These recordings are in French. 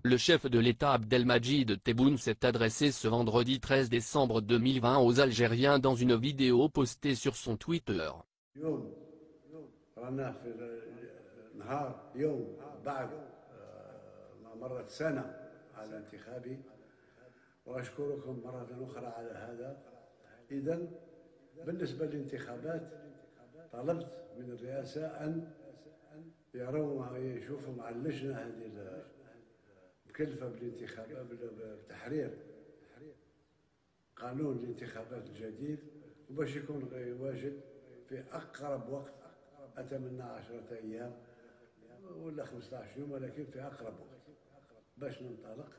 Le chef de l'État Abdelmadjid Tebboune s'est adressé ce vendredi 13 décembre 2020 aux Algériens dans une vidéo postée sur son Twitter. وأشكركم مرة أخرى على هذا. إذن بالنسبة للانتخابات طلبت من الرئاسة أن يشوفوا مع اللجنة هذه مكلفة بالانتخابات بتحرير قانون الانتخابات الجديد وباش يكون واجد في أقرب وقت. أتمنى 10 أيام ولا 15 يوم، ولكن في أقرب وقت باش ننطلق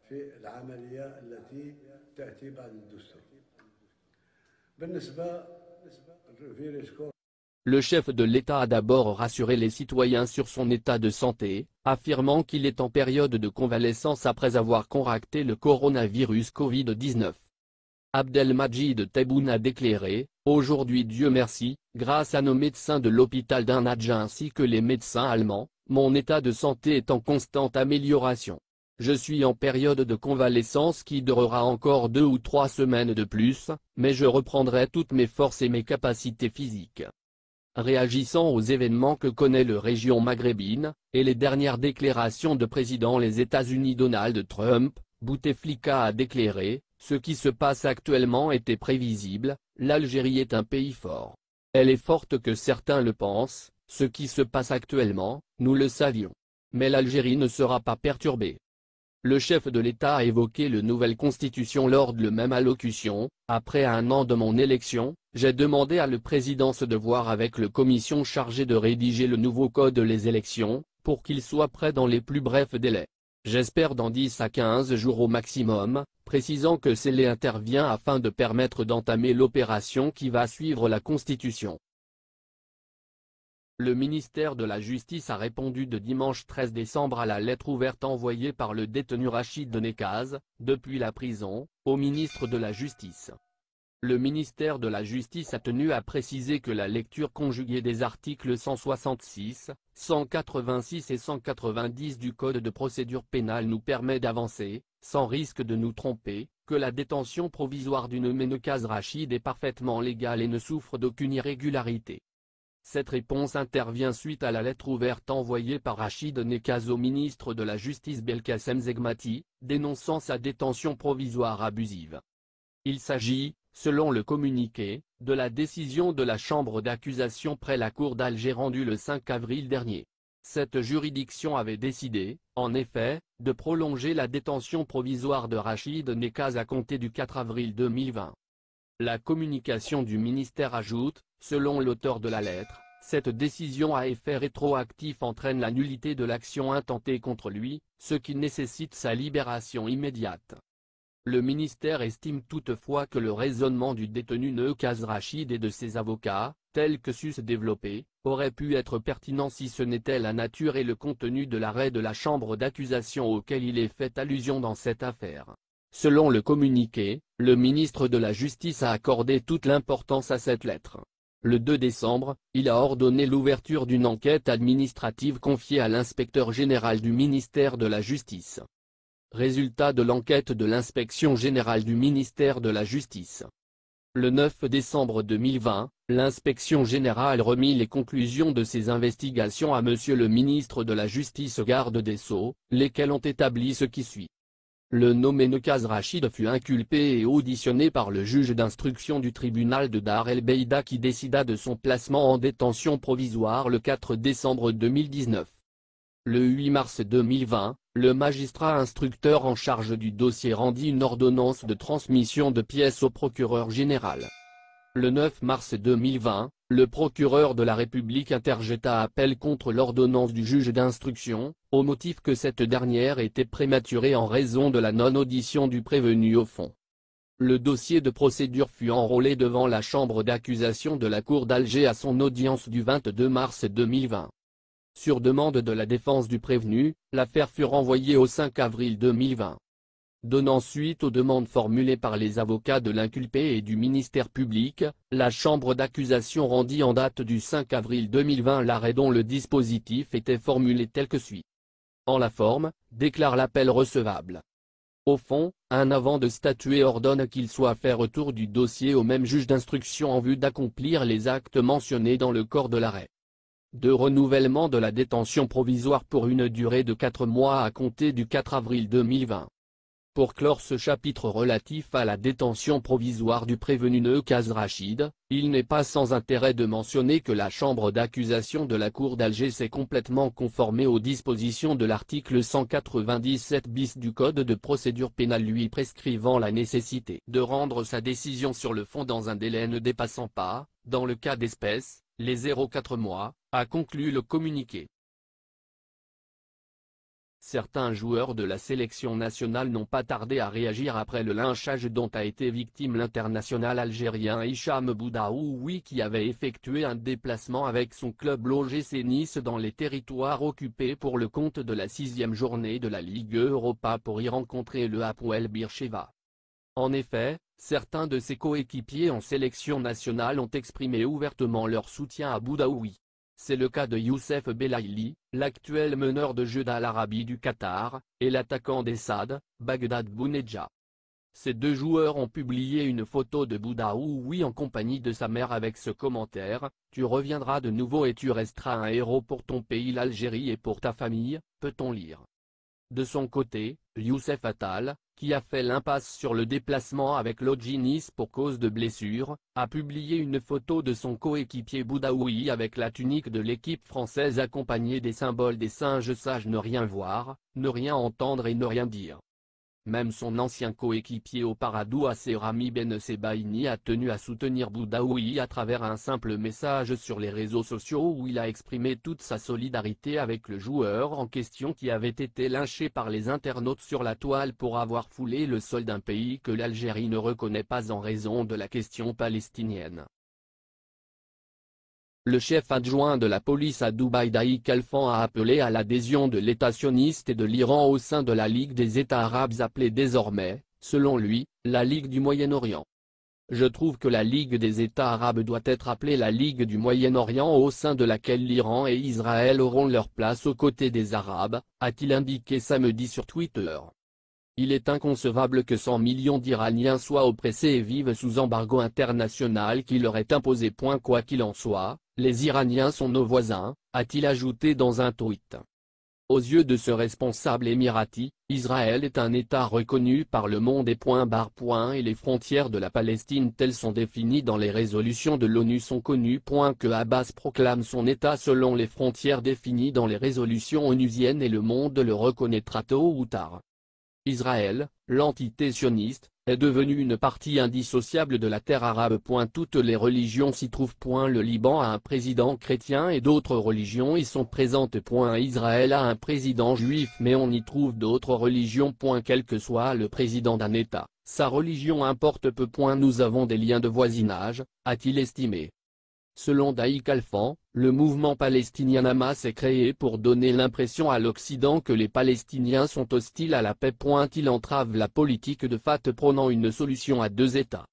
في العملية التي تأتي بعد الدستور. بالنسبة لفيروس كورونا. Le chef de l'État a d'abord rassuré les citoyens sur son état de santé, affirmant qu'il est en période de convalescence après avoir contracté le coronavirus Covid-19. Abdelmadjid Tebboune a déclaré « Aujourd'hui Dieu merci, grâce à nos médecins de l'hôpital d'Annadja ainsi que les médecins allemands, mon état de santé est en constante amélioration. Je suis en période de convalescence qui durera encore 2 ou 3 semaines de plus, mais je reprendrai toutes mes forces et mes capacités physiques. » Réagissant aux événements que connaît la région maghrébine, et les dernières déclarations de président des États-Unis Donald Trump, Bouteflika a déclaré « Ce qui se passe actuellement était prévisible, l'Algérie est un pays fort. Elle est forte que certains le pensent, ce qui se passe actuellement, nous le savions. Mais l'Algérie ne sera pas perturbée. » Le chef de l'État a évoqué la nouvelle constitution lors de la même allocution. « Après 1 an de mon élection, j'ai demandé à la présidence de voir avec la commission chargée de rédiger le nouveau code des élections, pour qu'il soit prêt dans les plus brefs délais. J'espère dans 10 à 15 jours au maximum, précisant que cela intervient afin de permettre d'entamer l'opération qui va suivre la Constitution. » Le ministère de la Justice a répondu de dimanche 13 décembre à la lettre ouverte envoyée par le détenu Rachid Nekaz, depuis la prison, au ministre de la Justice. Le ministère de la Justice a tenu à préciser que la lecture conjuguée des articles 166, 186 et 190 du Code de procédure pénale nous permet d'avancer, sans risque de nous tromper, que la détention provisoire du nommé Nekaz Rachid est parfaitement légale et ne souffre d'aucune irrégularité. Cette réponse intervient suite à la lettre ouverte envoyée par Rachid Nekaz au ministre de la Justice Belkacem Zegmati, dénonçant sa détention provisoire abusive. Il s'agit, selon le communiqué, de la décision de la chambre d'accusation près la cour d'Alger rendue le 5 avril dernier. Cette juridiction avait décidé, en effet, de prolonger la détention provisoire de Rachid Nekaz à compter du 4 avril 2020. La communication du ministère ajoute, selon l'auteur de la lettre, cette décision à effet rétroactif entraîne la nullité de l'action intentée contre lui, ce qui nécessite sa libération immédiate. Le ministère estime toutefois que le raisonnement du détenu Nekaz Rachid et de ses avocats, tel que sus développé, aurait pu être pertinent si ce n'était la nature et le contenu de l'arrêt de la chambre d'accusation auquel il est fait allusion dans cette affaire. Selon le communiqué, le ministre de la Justice a accordé toute l'importance à cette lettre. Le 2 décembre, il a ordonné l'ouverture d'une enquête administrative confiée à l'inspecteur général du ministère de la Justice. Résultat de l'enquête de l'inspection générale du ministère de la Justice. Le 9 décembre 2020, l'inspection générale remit les conclusions de ses investigations à Monsieur le ministre de la Justice garde des Sceaux, lesquelles ont établi ce qui suit. Le nommé Nekaz Rachid fut inculpé et auditionné par le juge d'instruction du tribunal de Dar el-Beïda qui décida de son placement en détention provisoire le 4 décembre 2019. Le 8 mars 2020, le magistrat instructeur en charge du dossier rendit une ordonnance de transmission de pièces au procureur général. Le 9 mars 2020, le procureur de la République interjeta appel contre l'ordonnance du juge d'instruction, au motif que cette dernière était prématurée en raison de la non-audition du prévenu au fond. Le dossier de procédure fut enrôlé devant la chambre d'accusation de la cour d'Alger à son audience du 22 mars 2020. Sur demande de la défense du prévenu, l'affaire fut renvoyée au 5 avril 2020. Donnant suite aux demandes formulées par les avocats de l'inculpé et du ministère public, la chambre d'accusation rendit en date du 5 avril 2020 l'arrêt dont le dispositif était formulé tel que suit. En la forme, déclare l'appel recevable. Au fond, un avant de statuer ordonne qu'il soit fait retour du dossier au même juge d'instruction en vue d'accomplir les actes mentionnés dans le corps de l'arrêt. De renouvellement de la détention provisoire pour une durée de 4 mois à compter du 4 avril 2020. Pour clore ce chapitre relatif à la détention provisoire du prévenu Nekaz Rachid, il n'est pas sans intérêt de mentionner que la chambre d'accusation de la Cour d'Alger s'est complètement conformée aux dispositions de l'article 197 bis du Code de procédure pénale lui prescrivant la nécessité de rendre sa décision sur le fond dans un délai ne dépassant pas, dans le cas d'espèce, les 0,4 mois, a conclu le communiqué. Certains joueurs de la sélection nationale n'ont pas tardé à réagir après le lynchage dont a été victime l'international algérien Hicham Boudaoui qui avait effectué un déplacement avec son club l'OGC Nice dans les territoires occupés pour le compte de la 6e journée de la Ligue Europa pour y rencontrer le Hapoel Beersheva. En effet, certains de ses coéquipiers en sélection nationale ont exprimé ouvertement leur soutien à Boudaoui. C'est le cas de Youssef Belaïli, l'actuel meneur de jeu d'Al Arabi du Qatar, et l'attaquant des Saad, Bagdad Bounedjah. Ces deux joueurs ont publié une photo de Boudaoui en compagnie de sa mère avec ce commentaire: « Tu reviendras de nouveau et tu resteras un héros pour ton pays l'Algérie et pour ta famille », peut-on lire. De son côté, Youssef Attal, qui a fait l'impasse sur le déplacement avec l'OGC Nice pour cause de blessure, a publié une photo de son coéquipier Boudaoui avec la tunique de l'équipe française accompagnée des symboles des singes sages ne rien voir, ne rien entendre et ne rien dire. Même son ancien coéquipier au Paradou Rami Ben Sebaini a tenu à soutenir Boudaoui à travers un simple message sur les réseaux sociaux où il a exprimé toute sa solidarité avec le joueur en question qui avait été lynché par les internautes sur la toile pour avoir foulé le sol d'un pays que l'Algérie ne reconnaît pas en raison de la question palestinienne. Le chef adjoint de la police à Dubaï Daï Khalfan a appelé à l'adhésion de l'État sioniste et de l'Iran au sein de la Ligue des États arabes appelée désormais, selon lui, la Ligue du Moyen-Orient. Je trouve que la Ligue des États arabes doit être appelée la Ligue du Moyen-Orient au sein de laquelle l'Iran et Israël auront leur place aux côtés des Arabes, a-t-il indiqué samedi sur Twitter. Il est inconcevable que 100 millions d'Iraniens soient oppressés et vivent sous embargo international qui leur est imposé. Quoi qu'il en soit, les Iraniens sont nos voisins, a-t-il ajouté dans un tweet. Aux yeux de ce responsable émirati, Israël est un État reconnu par le monde et les frontières de la Palestine telles sont définies dans les résolutions de l'ONU sont connues. Que Abbas proclame son État selon les frontières définies dans les résolutions onusiennes et le monde le reconnaîtra tôt ou tard. Israël, l'entité sioniste, est devenue une partie indissociable de la terre arabe. Toutes les religions s'y trouvent. Le Liban a un président chrétien et d'autres religions y sont présentes. Israël a un président juif mais on y trouve d'autres religions. Quel que soit le président d'un État, sa religion importe peu. Nous avons des liens de voisinage, a-t-il estimé. Selon Daï Khalfan, le mouvement palestinien Hamas est créé pour donner l'impression à l'Occident que les Palestiniens sont hostiles à la paix. Il entrave la politique de Fatah prônant une solution à deux États.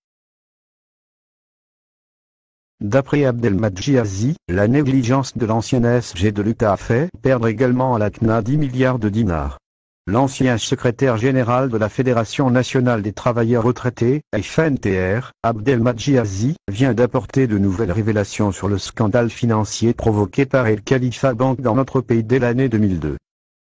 D'après Abdelmadjid Azi, la négligence de l'ancien SG de l'État a fait perdre également à la CNA 10 milliards de dinars. L'ancien secrétaire général de la Fédération nationale des travailleurs retraités, FNTR, Abdelmadjid Azi, vient d'apporter de nouvelles révélations sur le scandale financier provoqué par El Khalifa Bank dans notre pays dès l'année 2002.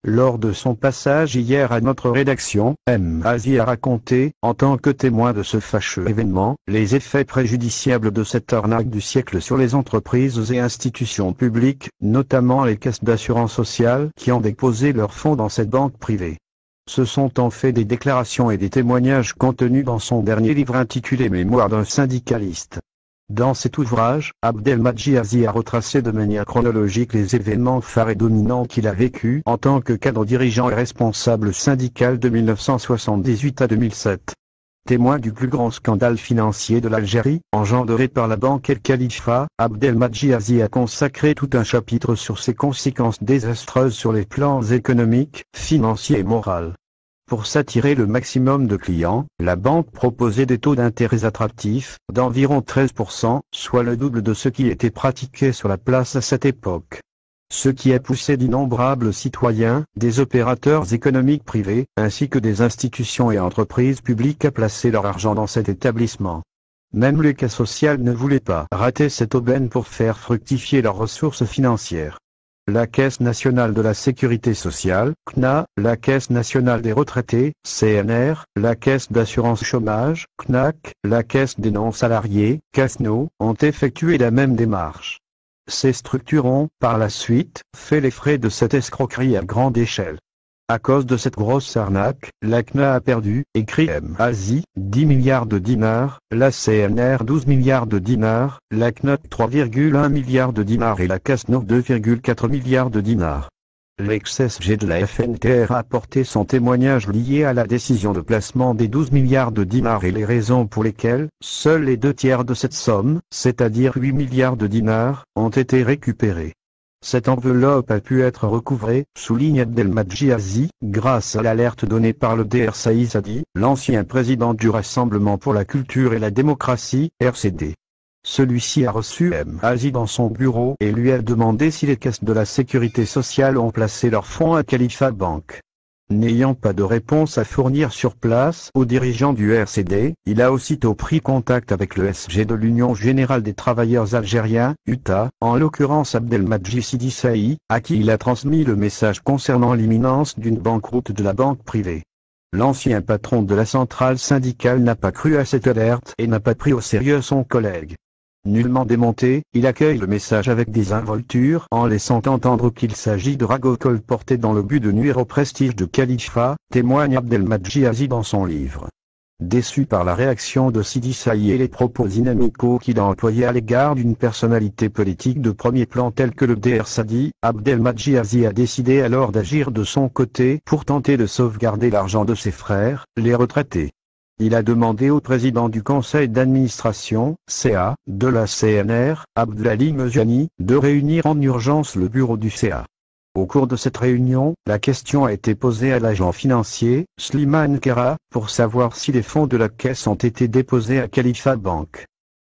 Lors de son passage hier à notre rédaction, Azi a raconté, en tant que témoin de ce fâcheux événement, les effets préjudiciables de cette arnaque du siècle sur les entreprises et institutions publiques, notamment les caisses d'assurance sociale qui ont déposé leurs fonds dans cette banque privée. Ce sont en fait des déclarations et des témoignages contenus dans son dernier livre intitulé Mémoires d'un syndicaliste. Dans cet ouvrage, Abdelmadjid Azi a retracé de manière chronologique les événements phares et dominants qu'il a vécus en tant que cadre dirigeant et responsable syndical de 1978 à 2007. Témoin du plus grand scandale financier de l'Algérie, engendré par la banque El Khalifa, Abdelmadjid Azi a consacré tout un chapitre sur ses conséquences désastreuses sur les plans économiques, financiers et moraux. Pour s'attirer le maximum de clients, la banque proposait des taux d'intérêt attractifs, d'environ 13%, soit le double de ce qui était pratiqué sur la place à cette époque. ce qui a poussé d'innombrables citoyens, des opérateurs économiques privés, ainsi que des institutions et entreprises publiques à placer leur argent dans cet établissement. Même les caisses sociales ne voulaient pas rater cette aubaine pour faire fructifier leurs ressources financières. La Caisse nationale de la sécurité sociale, CNA, la Caisse nationale des retraités, CNR, la Caisse d'assurance chômage, CNAC, la Caisse des non-salariés, CASNO, ont effectué la même démarche. Ces structures ont, par la suite, fait les frais de cette escroquerie à grande échelle. À cause de cette grosse arnaque, la CNA a perdu, écrit M. Azi, 10 milliards de dinars, la CNR 12 milliards de dinars, la CNAC 3,1 milliards de dinars et la CASNO 2,4 milliards de dinars. L'ex-SG de la FNTR a apporté son témoignage lié à la décision de placement des 12 milliards de dinars et les raisons pour lesquelles, seuls les 2 tiers de cette somme, c'est-à-dire 8 milliards de dinars, ont été récupérés. Cette enveloppe a pu être recouvrée, souligne Abdelmadjid Azi, grâce à l'alerte donnée par le Dr Saïd Sadi, l'ancien président du Rassemblement pour la culture et la démocratie, RCD. Celui-ci a reçu M. Azi dans son bureau et lui a demandé si les caisses de la sécurité sociale ont placé leurs fonds à Khalifa Bank. N'ayant pas de réponse à fournir sur place aux dirigeants du RCD, il a aussitôt pris contact avec le SG de l'Union Générale des Travailleurs Algériens, UTA, en l'occurrence Abdelmadjid Sidi Saï, à qui il a transmis le message concernant l'imminence d'une banqueroute de la banque privée. L'ancien patron de la centrale syndicale n'a pas cru à cette alerte et n'a pas pris au sérieux son collègue. Nullement démonté, il accueille le message avec désinvolture en laissant entendre qu'il s'agit de ragots colportés dans le but de nuire au prestige de Khalifa, témoigne Abdelmadjid Azi dans son livre. Déçu par la réaction de Sidi Saï et les propos inamicaux qu'il a employés à l'égard d'une personnalité politique de premier plan telle que le Dr Sadi, Abdelmadjid Azi a décidé alors d'agir de son côté pour tenter de sauvegarder l'argent de ses frères, les retraités. Il a demandé au président du conseil d'administration, CA, de la CNR, Abdelali Mejani, de réunir en urgence le bureau du CA. Au cours de cette réunion, la question a été posée à l'agent financier, Slimane Kera, pour savoir si les fonds de la caisse ont été déposés à Khalifa Bank.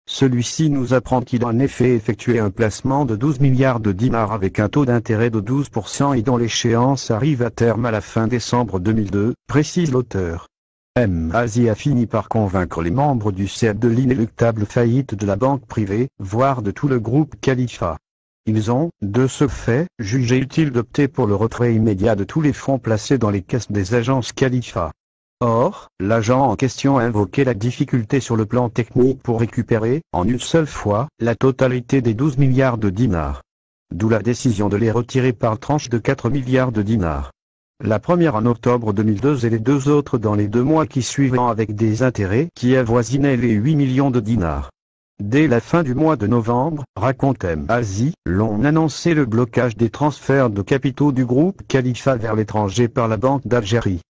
Celui-ci nous apprend qu'il a en effet effectué un placement de 12 milliards de dinars avec un taux d'intérêt de 12% et dont l'échéance arrive à terme à la fin décembre 2002, précise l'auteur. M. Azi a fini par convaincre les membres du CA de l'inéluctable faillite de la banque privée, voire de tout le groupe Khalifa. Ils ont, de ce fait, jugé utile d'opter pour le retrait immédiat de tous les fonds placés dans les caisses des agences Khalifa. Or, l'agent en question a invoqué la difficulté sur le plan technique pour récupérer, en une seule fois, la totalité des 12 milliards de dinars. D'où la décision de les retirer par tranche de 4 milliards de dinars. La première en octobre 2002 et les deux autres dans les 2 mois qui suivent avec des intérêts qui avoisinaient les 8 millions de dinars. Dès la fin du mois de novembre, raconte M. Azi, l'on annonçait le blocage des transferts de capitaux du groupe Khalifa vers l'étranger par la Banque d'Algérie.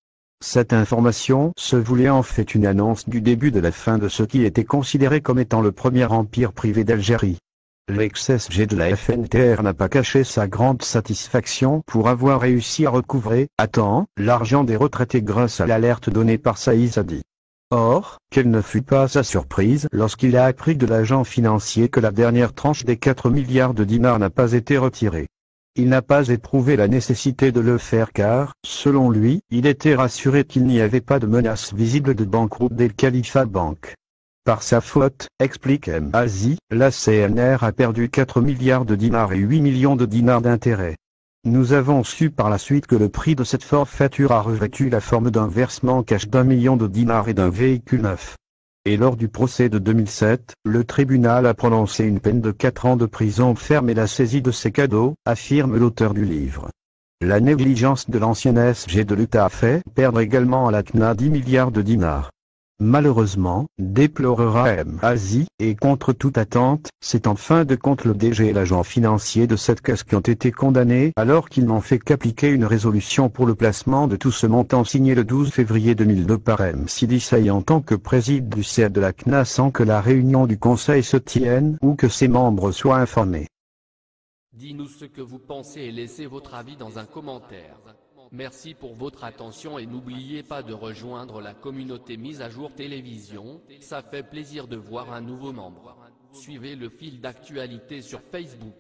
Cette information se voulait en fait une annonce du début de la fin de ce qui était considéré comme étant le premier empire privé d'Algérie. L'ex-SG de la FNTR n'a pas caché sa grande satisfaction pour avoir réussi à recouvrer, à temps, l'argent des retraités grâce à l'alerte donnée par Saïd Sadi. Or, quelle ne fut pas sa surprise lorsqu'il a appris de l'agent financier que la dernière tranche des 4 milliards de dinars n'a pas été retirée. Il n'a pas éprouvé la nécessité de le faire car, selon lui, il était rassuré qu'il n'y avait pas de menace visible de banqueroute des Khalifa Bank. Par sa faute, explique M. Azi, la CNR a perdu 4 milliards de dinars et 8 millions de dinars d'intérêts. Nous avons su par la suite que le prix de cette forfaiture a revêtu la forme d'un versement cash d'1 million de dinars et d'un véhicule neuf. Et lors du procès de 2007, le tribunal a prononcé une peine de 4 ans de prison ferme et la saisie de ces cadeaux, affirme l'auteur du livre. La négligence de l'ancien SG de l'État a fait perdre également à la CNA 10 milliards de dinars. Malheureusement, déplorera M. Azi, et contre toute attente, c'est en fin de compte le DG et l'agent financier de cette caisse qui ont été condamnés alors qu'ils n'ont fait qu'appliquer une résolution pour le placement de tout ce montant signé le 12 février 2002 par M. Sidi Saï en tant que président du CA de la CNA sans que la réunion du conseil se tienne ou que ses membres soient informés. Dis-nous ce que vous pensez et laissez votre avis dans un commentaire. Merci pour votre attention et n'oubliez pas de rejoindre la communauté Mise à Jour Télévision, ça fait plaisir de voir un nouveau membre. Suivez le fil d'actualité sur Facebook.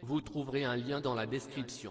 Vous trouverez un lien dans la description.